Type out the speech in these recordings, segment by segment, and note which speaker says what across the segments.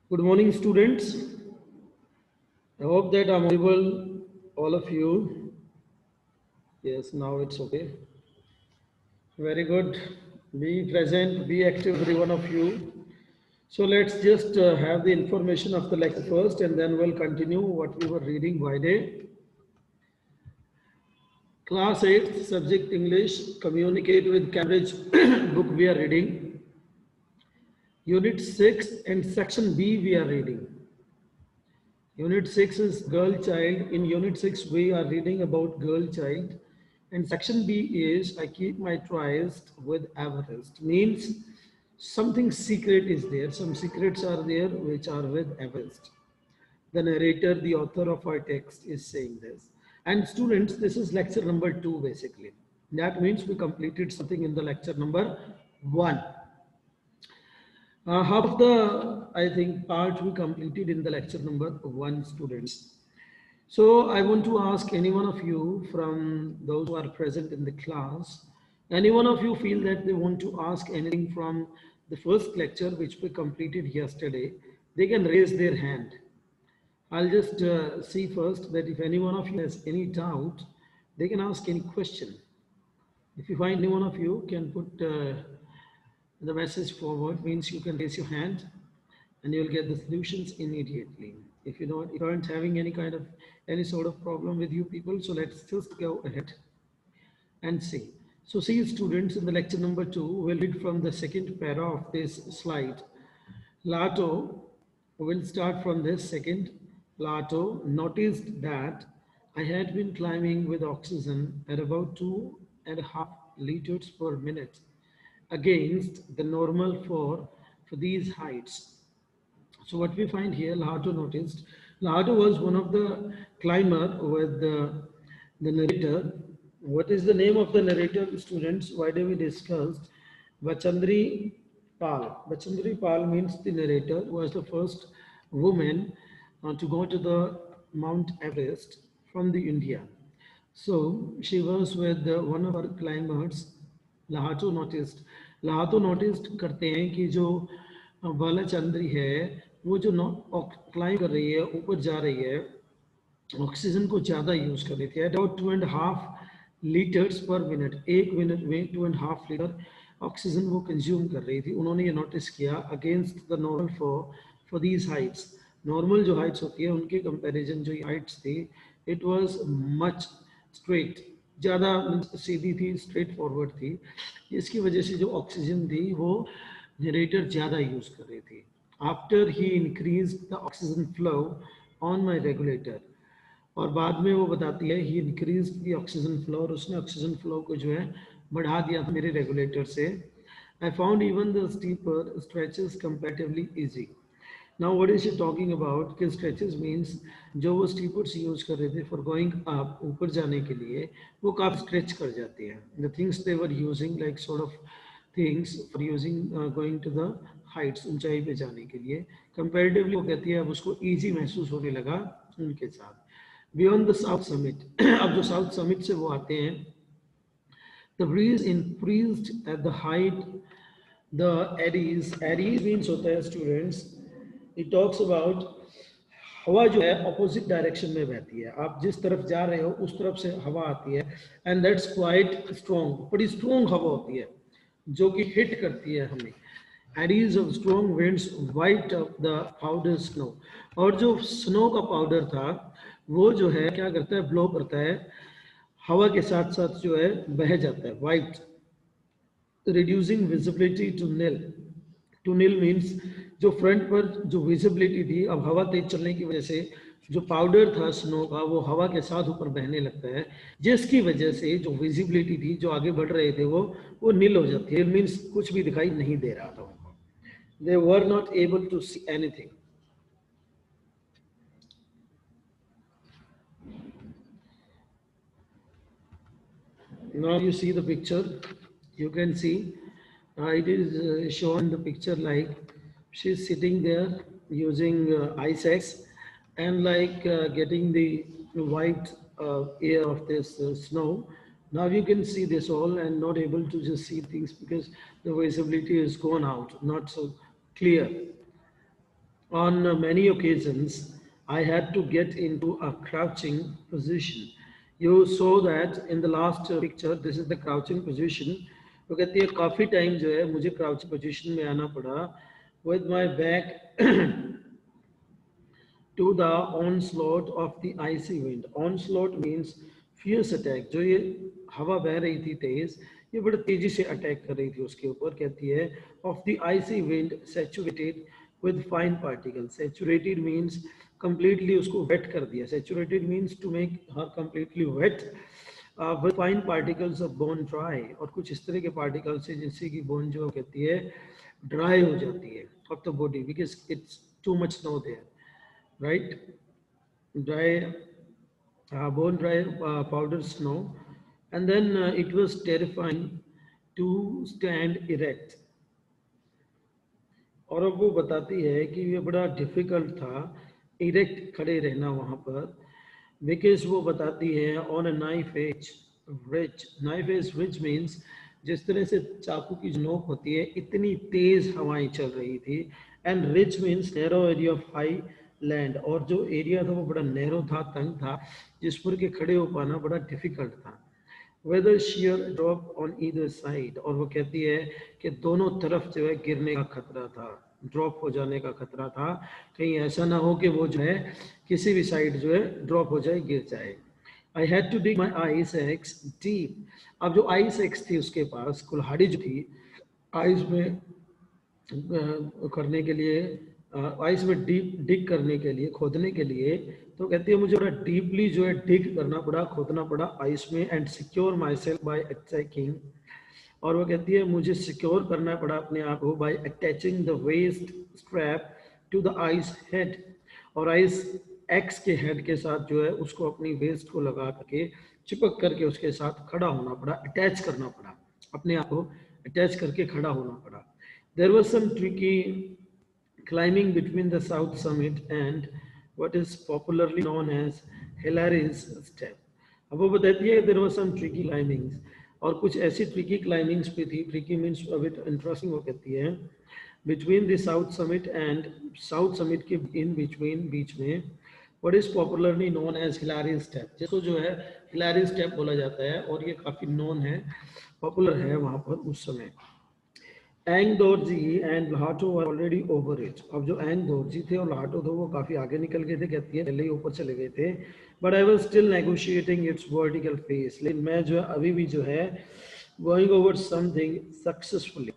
Speaker 1: Good morning, students. I hope that I'm audible, all of you. Yes, now it's okay. Very good. Be present, be active, every one of you. So let's just have the information of the lecture first, and then we'll continue what we were reading by day. Class 8, subject English, communicate with Cambridge book we are reading. Unit 6 and section B we are reading. Unit 6 is girl child. In Unit 6, we are reading about girl child. And section B is I keep my tryst with Everest. Means something secret is there. Some secrets are there which are with Everest. The narrator, the author of our text is saying this. And students, this is lecture number 2 basically. That means we completed something in the lecture number 1. Half of the, I think, part we completed in the lecture number 1, students. So I want to ask any one of you from those who are present in the class, any one of you feel that they want to ask anything from the first lecture which we completed yesterday, they can raise their hand. I'll just see first that if any one of you has any doubt, they can ask any question. If you find any one of you can put the message forward, means you can raise your hand and you'll get the solutions immediately. If you aren't having any sort of problem with you people, so let's just go ahead and see. So see students, in the lecture number 2, we'll read from the second para of this slide. Lato, we'll start from this second. Lato noticed that I had been climbing with oxygen at about 2.5 liters per minute against the normal for these heights. So what we find here, Lahato noticed, Lahato was one of the climber with the narrator. What is the name of the narrator, students? Why do we discussed? Bachandri Pal. Bachandri Pal means the narrator was the first woman to go to the Mount Everest from the India. So she was with one of our climbers. Lhatoo noticed Lhatoo noticed करते हैं कि जो बाला चंद्री है वो जो climb कर रही है, ऊपर जा रही है, ऑक्सीजन को ज़्यादा यूज़ कर रही थी. अबाउट 2.5 लीटर्स पर मिनट, एक मिनट में 2.5 लीटर ऑक्सीजन वो कंज्यूम कर रही थी. उन्होंने ये नोटिस किया against the normal for these Heights. Normal जो हाइट्स होती है उनके कंपैरिजन जो हाइट्स थी, इट वाज मच स्ट्रेट, ज़्यादा सीधी थी, स्ट्रेट फॉरवर्ड थी. इसकी वजह से जो ऑक्सीजन थी वो जनरेटर ज़्यादा यूज़ कर रही थी. After he increase the oxygen flow on my regulator, और बाद में वो बताती है ही इंक्रीज द ऑक्सीजन फ्लो, और उसने ऑक्सीजन फ्लो को जो है बढ़ा दिया था मेरे रेगुलेटर से. I found even the steeper stretches comparatively easy. Now what is she talking about कि स्ट्रेचेस मीन्स जो वो स्टीपर्स यूज कर रहे थे फॉर गोइंग अप, ऊपर जाने के लिए, वो काफ़ी स्ट्रेच कर जाती हैं. The things they were using like sort of things for using going to the heights, ऊंचाई पे जाने के लिए कंपैरेटिवली वो कहती है अब उसको ईजी महसूस होने लगा उनके साथ. बियॉन्ड द साउथ समिट, अब जो साउथ समिट से वो आते हैं, the breeze increased at the height, the eddies, eddies means होता है स्टूडेंट्स, इट टॉक्स अबाउट हवा जो है अपोजिट डायरेक्शन में बहती है. आप जिस तरफ जा रहे हो उस तरफ से हवा आती है, एंड दैट्स क्वाइट स्ट्रॉन्ग, बड़ी स्ट्रॉन्ग हवा होती है जो कि हिट करती है हमें. Eddies of strong winds white off the powder snow, और जो स्नो का पाउडर था वो जो है क्या करता है, ब्लो करता है, हवा के साथ साथ जो है बह जाता है. White, reducing visibility to nil. To nil means जो फ्रंट पर जो विजिबिलिटी थी, अब हवा तेज चलने की वजह से जो पाउडर था स्नो का वो हवा के साथ ऊपर बहने लगता है, जिसकी वजह से जो विजिबिलिटी थी, जो आगे बढ़ रहे थे वो नील हो जाती है. मीन्स कुछ भी दिखाई नहीं दे रहा था उनको. They were not able to see anything. Now you see the picture, you can see it is shown the picture like she's sitting there using ice axe and like getting the white air of this snow. Now you can see this all and not able to just see things because the visibility is gone out, not so clear. On many occasions, I had to get into a crouching position. You saw that in the last picture. This is the crouching position. वो कहती है काफ़ी time जो है मुझे crouching position में आना पड़ा with my back to the onslaught of the icy wind. Onslaught means fierce attack. जो ये हवा बह रही थी तेज, ये बड़ी तेजी से अटैक कर रही थी उसके ऊपर. कहती है of the icy wind saturated with fine particles. Saturated means completely उसको wet कर दिया. Saturated means to make her completely wet. with fine particles of bone dry, और कुछ इस तरह के particles है जिससे कि bone जो कहती है dry हो जाती है of the body because it's too much snow there, right? Dry, bone dry powdered snow, and then it was terrifying to stand erect. और अब वो बताती है कि ये बड़ा डिफिकल्ट था इरेक्ट खड़े रहना वहाँ पर, बिकॉज वो बताती है on a knife edge rich. Knife edge rich means जिस तरह से चाकू की जो नोक होती है इतनी तेज हवाएं चल रही थी. And rich means narrow area of high land, और जो एरिया था वो बड़ा नैरो था, तंग था, जिस पर के खड़े हो पाना बड़ा डिफिकल्ट था. Weather sheer drop on either side, और वो कहती है कि दोनों तरफ जो है गिरने का खतरा था, ड्रॉप हो जाने का खतरा था. कहीं ऐसा ना हो कि वो जो है किसी भी साइड जो है ड्रॉप हो जाए, गिर जाए. I had to dig my ice axe deep. अब जो आइस एक्स थी उसके पास, कुल्हाड़ी जो थी आइस में करने के लिए, आइस में डीप डिग करने के लिए, खोदने के लिए, तो कहती है मुझे बड़ा डीपली जो है डिग करना पड़ा, खोदना पड़ा आइस में. And secure my self by attaching, और वो कहती है मुझे सिक्योर करना पड़ा अपने आप को by attaching the waist strap to the ice head, और आइस एक्स के हेड के साथ जो है उसको अपनी वेस्ट को लगा करके चिपक करके उसके साथ खड़ा होना पड़ा, अटैच करना पड़ा, अपने आप को अटैच करके खड़ा होना पड़ा. There was some tricky climbing between the south summit and what is popularly known as Hillary's Step. अब वो बताती है there was some tricky climbings, और कुछ ऐसी tricky climbings भी थी. Tricky means a bit interesting, वो कहती है between the south summit and south summit के in between, बीच में what is popularly known as Hillary's Step, जिसको जो है Hillary's Step बोला जाता है, और ये काफ़ी known है, पॉपुलर है वहाँ पर उस समय. Ang Dorjee and Lhatoo were already over it. अब जो एंग दोरजी थे और लाहटो थे वो काफ़ी आगे निकल गए थे, कहती है पहले ही ऊपर चले गए थे. But I was still negotiating its vertical face, लेकिन मैं जो है अभी भी जो है going over something successfully,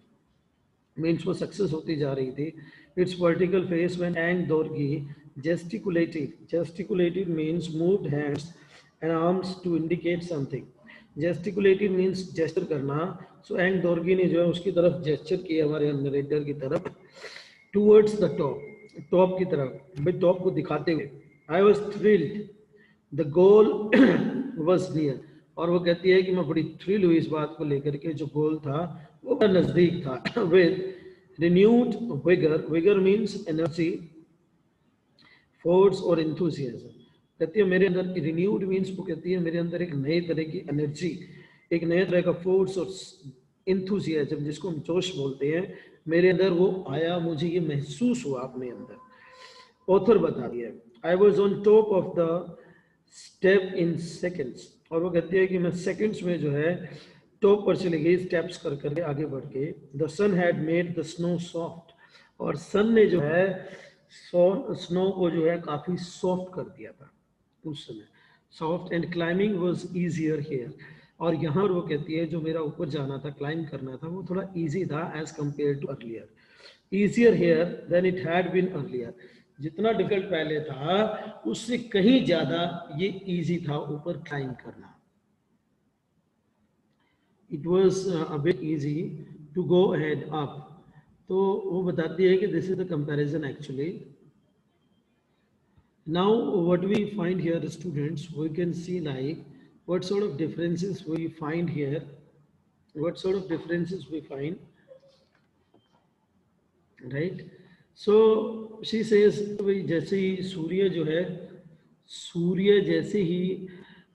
Speaker 1: means वो सक्सेस होती जा रही थी. Its vertical face when Ang Dorjee gesticulated. Gesticulated means moved hands and arms to indicate something. Gesticulated means gesture करना. सो एंग दोरगी ने जो है उसकी तरफ जेस्चर किया हमारे नरेटर की तरफ, टूवर्ड्स द टॉप, टॉप की तरफ, भाई टॉप को दिखाते हुए. I was thrilled, the goal was near, और वो कहती है कि मैं बड़ी थ्रिल हुई इस बात को लेकर के जो गोल था वो बड़ा नज़दीक था. With renewed vigour, vigour means energy, force और इंथुजियाज्म. कहती है मेरे अंदर रिन्यूड मीन्स, वो कहती है मेरे अंदर एक नए तरह की एनर्जी, एक नए तरह का फोर्स और इंथुजियाज्म जिसको हम जोश बोलते हैं, मेरे अंदर वो आया, मुझे ये महसूस हुआ अपने अंदर. ऑथर बता रही है I was on top of the step in seconds, और वो कहती है कि मैं सेकेंड्स में जो है टॉप पर चली गई, स्टेप्स कर करके आगे बढ़ के. The sun had made the snow soft, और सन ने जो है स्नो को जो है काफ़ी सॉफ्ट कर दिया था उस समय. Soft and climbing was easier here, और यहाँ वो कहती है जो मेरा ऊपर जाना था, क्लाइंब करना था, वो थोड़ा ईजी था as compared to earlier. Easier here than it had been earlier, जितना डिफिकल्ट पहले था उससे कहीं ज़्यादा ये ईजी था ऊपर क्लाइंब करना. It was a bit easy to go ahead up. तो वो बताती है कि this is the comparison actually. Now, what we find here, students, we can see like what sort of differences we find here. What sort of differences we find, right? So she says भाई जैसे ही सूर्य जो है, सूर्य जैसे ही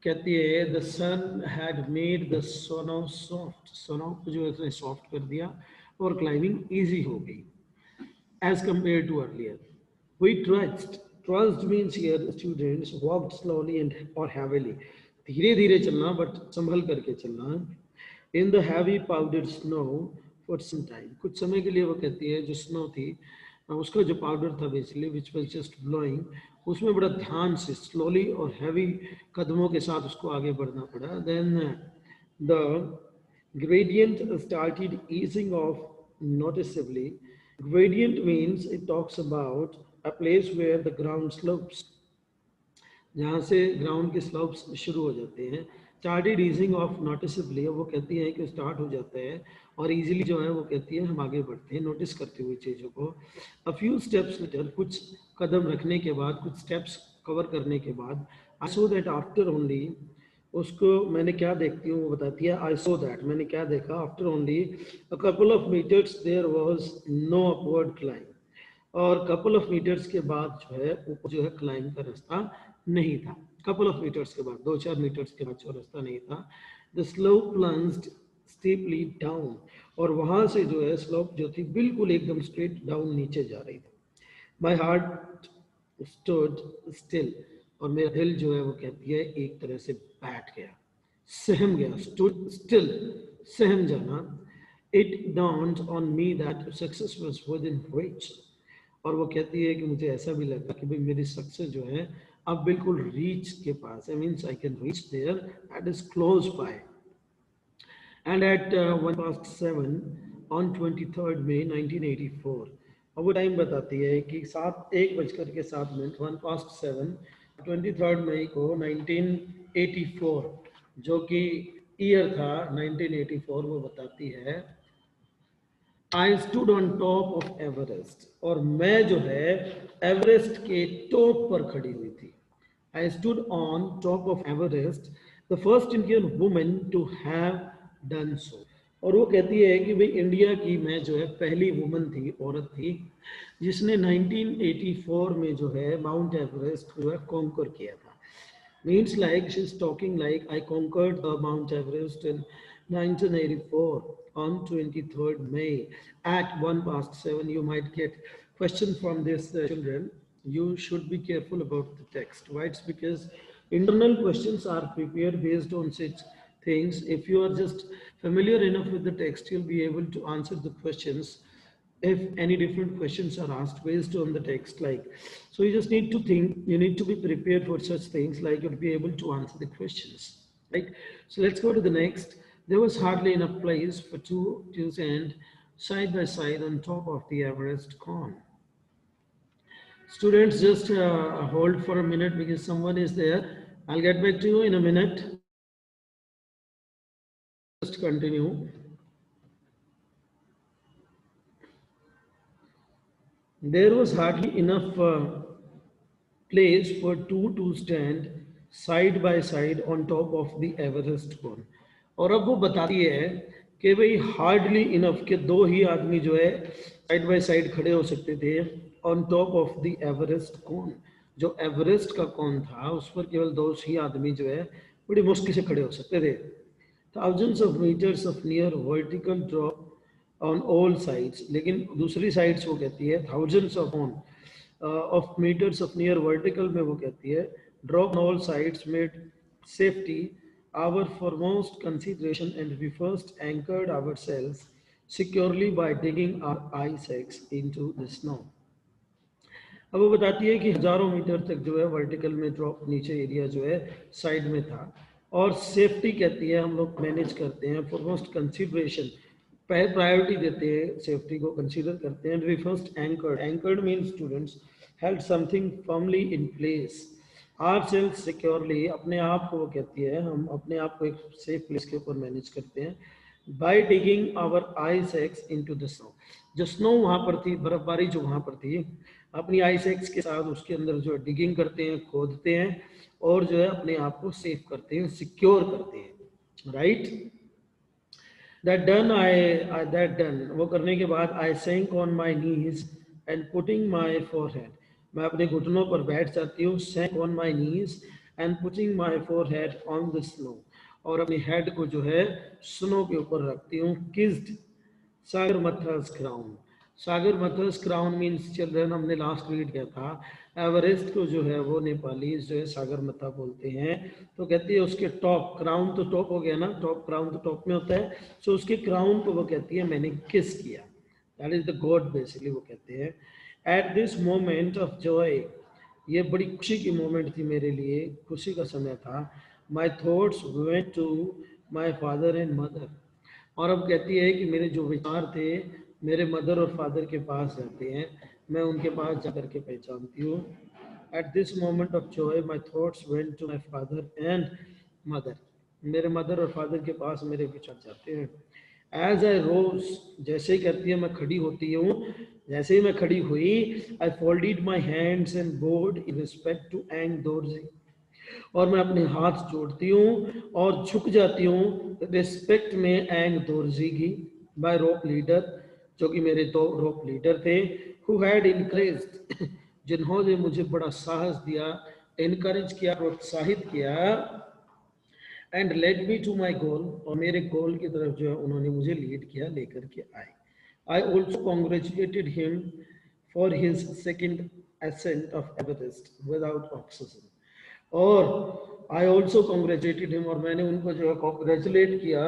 Speaker 1: कहती है the sun had made the snow soft, snow को जो है सॉफ्ट कर दिया और climbing easy हो गई as compared to earlier. We trudged. Trudged means here students walked slowly and or heavily. धीरे धीरे चलना but संभल करके चलना. In the heavy powdered snow for some time. कुछ समय के लिए वो कहती है जो स्नो थी उसका जो पाउडर था basically which was just blowing, उसमें बड़ा ध्यान से slowly और heavy कदमों के साथ उसको आगे बढ़ना पड़ा. Then the gradient started easing off noticeably. Gradient means it talks about a place where the ground slopes, जहाँ से ग्राउंड के स्लोप्स शुरू हो जाते हैं. स्टार्टेड ईजिंग ऑफ नोटिसेबली, वो कहती है कि स्टार्ट हो जाता है और इजीली जो है वो कहती है हम आगे बढ़ते हैं नोटिस करते हुए चीज़ों को. अ फ्यू स्टेप्स लेटर, कुछ कदम रखने के बाद, कुछ स्टेप्स कवर करने के बाद, आई सो दैट आफ्टर ओनली, उसको मैंने क्या देखती हूँ वो बताती है. आई सो दैट, मैंने क्या देखा, after only a couple of metres there was no upward climb, और कपल ऑफ मीटर्स के बाद जो है ऊपर जो है क्लाइंब का रास्ता नहीं था. कपल ऑफ मीटर्स के बाद, 2-4 मीटर्स के बाद जो रास्ता नहीं था. The slope plunged steeply down, और वहां से जो है स्लोप जो थी बिल्कुल एकदम स्ट्रेट डाउन नीचे जा रही थी. माई हार्ट स्टूड स्टिल, और मेरा दिल जो है वो कहती है एक तरह से बैठ गया, सहम गया. स्टूड स्टिल, सहम जाना. It dawned on me that success was within reach, और वो कहती है कि मुझे ऐसा भी लगा कि भाई मेरी सक्सेस जो है अब बिल्कुल रीच के पास है. Means I can reach there, that is close by. And at 1:07 on 23 May 1984, और वो टाइम बताती है कि 1:07 1:07 23 मई को 1984, जो कि ईयर था 1984, वो बताती है आई stood on top of Everest, और मैं जो है एवरेस्ट के टॉप पर खड़ी हुई थी. I stood on top of Everest, the first Indian women to have done so, और वो कहती है कि भाई इंडिया की मैं जो है पहली वुमन थी, औरत थी, जिसने 1984 में जो है माउंट एवरेस्ट जो है कॉन्कर किया था. Means like she's talking like I conquered the Mount Everest in 1984 on 23rd May at 1:07. You might get question from this children. You should be careful about the text. Why? It's because internal questions are prepared based on such things. If you are just familiar enough with the text, you'll be able to answer the questions if any different questions are asked based on the text. Like, so you just need to think, you need to be prepared for such things, like you'll be able to answer the questions, right? So let's go to the next. There was hardly enough place for two to stand side by side on top of the Everest cone. Students, just hold for a minute because someone is there. I'll get back to you in a minute. Just continue. There was hardly enough place for two to stand side by side on top of the Everest cone. और अब वो बताती है कि भाई hardly enough के दो ही आदमी जो है साइड बाय साइड खड़े हो सकते थे on top of the Everest cone. जो एवरेस्ट का कॉन था उस पर केवल दो ही आदमी जो है बड़ी मुश्किल से खड़े हो सकते थे. Thousands of meters of near vertical drop on all sides, लेकिन दूसरी साइड्स वो कहती है thousands of on of meters of near vertical में वो कहती है drop on all sides made safety our foremost consideration, and we first anchored ourselves securely by digging our ice axe into the snow. अब वो बताती है कि हजारों मीटर तक जो है वर्टिकल में ड्रॉप नीचे एरिया जो है साइड में था, और सेफ्टी कहती है हम लोग मैनेज करते हैं, फॉरमोस्ट कंसिडरेशन प्रायोरिटी देते हैं, सेफ्टी को कंसीडर करते हैं. We first anchored, anchored mean students held something firmly in place, or self securely, अपने आप को वो कहती है हम अपने आप को एक सेफ प्लेस के ऊपर मैनेज करते हैं. By digging our ice axe into the snow, जो स्नो वहाँ पर थी, बर्फबारी जो वहाँ पर थी, अपनी आइस एक्स के साथ उसके अंदर जो डिगिंग करते हैं, खोदते हैं, और जो है अपने आप को सेफ करते हैं, सिक्योर करते हैं. Right, that done I that done, वो करने के बाद I sank on my knees and putting my forehead, मैं अपने घुटनों पर बैठ जाती हूँ. Sank on my knees and putting my forehead on the snow, और अपनी हेड को जो है स्नो के ऊपर रखती हूँ. किस्ड Sagarmatha's crown, सागर मथस क्राउन मीन्स चिल्ड्रन, हमने लास्ट रीड किया था। एवरेस्ट को जो है वो नेपाली जो है सागर मथा बोलते हैं। तो कहती है उसके टॉप, क्राउन तो टॉप हो गया ना, टॉप क्राउन तो टॉप में होता है। सो उसके क्राउन को वो कहती है मैंने किस किया, that is the God basically वो कहते हैं। Eight this moment of Joy, ये बड़ी खुशी की मोमेंट थी मेरे लिए, खुशी का समय था। My thoughts went to my father and mother. और अब कहती है कि मेरे जो विचार थे मेरे मदर और फादर के पास जाते हैं, मैं उनके पास जाकर के पहचानती हूँ। At this moment of joy my thoughts went to my father and mother. मेरे मदर और फादर के पास मेरे विचार जाते हैं। एज आई रोज, जैसे ही कहती है मैं खड़ी होती हूँ, जैसे ही मैं खड़ी हुई, I folded my hands and bowed in respect to Ang Dorjee. और मैं अपने हाथ जोड़ती हूँ और झुक जाती हूँ रिस्पेक्ट में एंग दोर्जी की, बाय रोप लीडर, जो कि मेरे दो रोप लीडर थे, हु हैड इनकरेज्ड, जिन्होंने मुझे बड़ा साहस दिया, इनकरेज किया, प्रोत्साहित किया, and led me to my goal, और मेरे गोल की तरफ जो है उन्होंने मुझे लीड किया, लेकर के आए। I also congratulated him for his second ascent of Everest without oxygen. और आई ऑल्सो कॉन्ग्रेचुलेटेड हिम, और मैंने उनको जो है कॉन्ग्रेचुलेट किया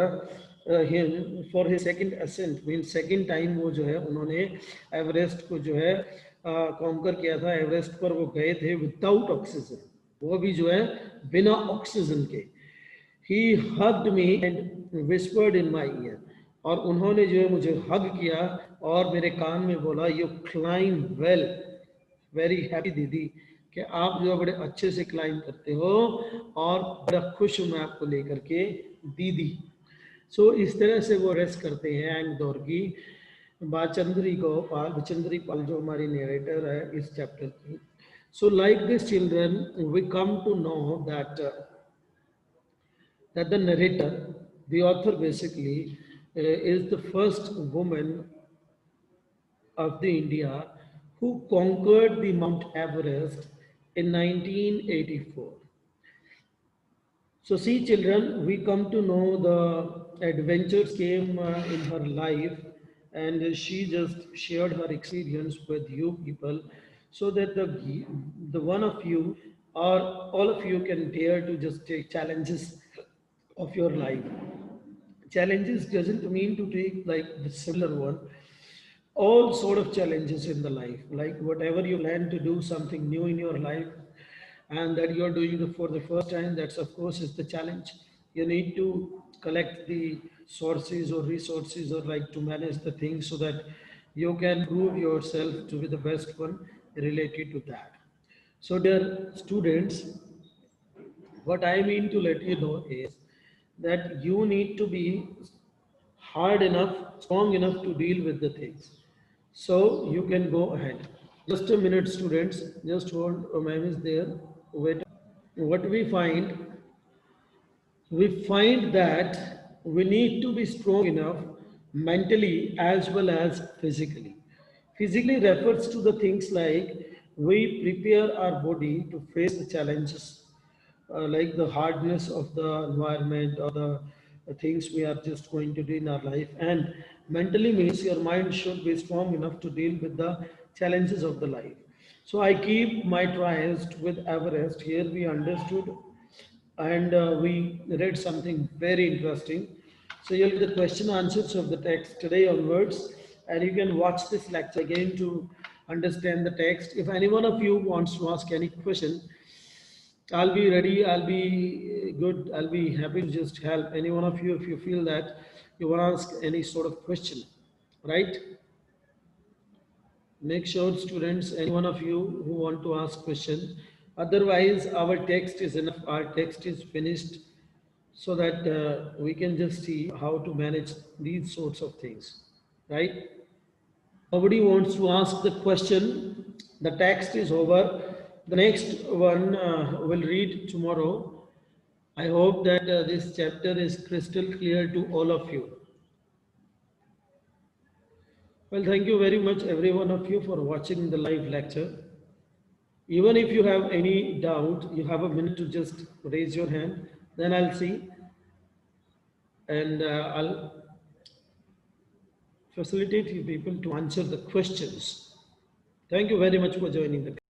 Speaker 1: him for his second ascent, mean second time वो जो है उन्होंने एवरेस्ट को जो है कॉन्कर किया था। एवरेस्ट पर वो गए थे विदाउट ऑक्सीजन, वो भी जो है बिना ऑक्सीजन के। ही hugged me and whispered in my year, और उन्होंने जो है मुझे हग किया और मेरे कान में बोला, you climb well, very happy दीदी, कि आप जो है बड़े अच्छे से क्लाइंब करते हो, और बड़ा खुश हूँ मैं आपको लेकर के दीदी। सो इस तरह से वो रेस्ट करते हैं एंग दौर की। बाचंद्री गोपाल, बचंद्री पाल जो हमारी नेरेटर है इस चैप्टर की। So like this children we come to know that the narrator, the author basically, is the first woman of the India who conquered the Mount Everest in 1984. So, see, children, we come to know the adventures came in her life, and she just shared her experience with you people, so that the one of you or all of you can dare to just take challenges of your life. Challenges doesn't mean to take like the similar one. All sort of challenges in the life, like whatever you plan to do something new in your life, and that you're doing it for the first time, that's of course is the challenge. You need to collect the sources or resources, or like to manage the things, so that you can prove yourself to be the best one related to that. So dear students, what I mean to let you know is that you need to be hard enough, strong enough to deal with the things. So you can go ahead. Just a minute, students. Just hold. Oh, ma'am is there. Wait. What we find that we need to be strong enough mentally as well as physically. Physically refers to the things like we prepare our body to face the challenges, like the hardness of the environment or the things we are just going to do in our life. And mentally means your mind should be strong enough to deal with the challenges of the life. So I keep my trials with Everest. Here we understood and we read something very interesting. So you'll get the question answers of the text today onwards, and you can watch this lecture again to understand the text. If any one of you wants to ask any question, I'll be ready, I'll be good, I'll be happy to just help any one of you if you feel that you want to ask any sort of question, right? Make sure students, any one of you who want to ask question. Otherwise, our text is enough, our text is finished, so that we can just see how to manage these sorts of things, right? Nobody wants to ask the question. The text is over. The next one will read tomorrow. I hope that this chapter is crystal clear to all of you. Well, thank you very much, every one of you, for watching the live lecture. Even if you have any doubt, you have a minute to just raise your hand, then I'll see, and I'll facilitate you people to answer the questions. Thank you very much for joining the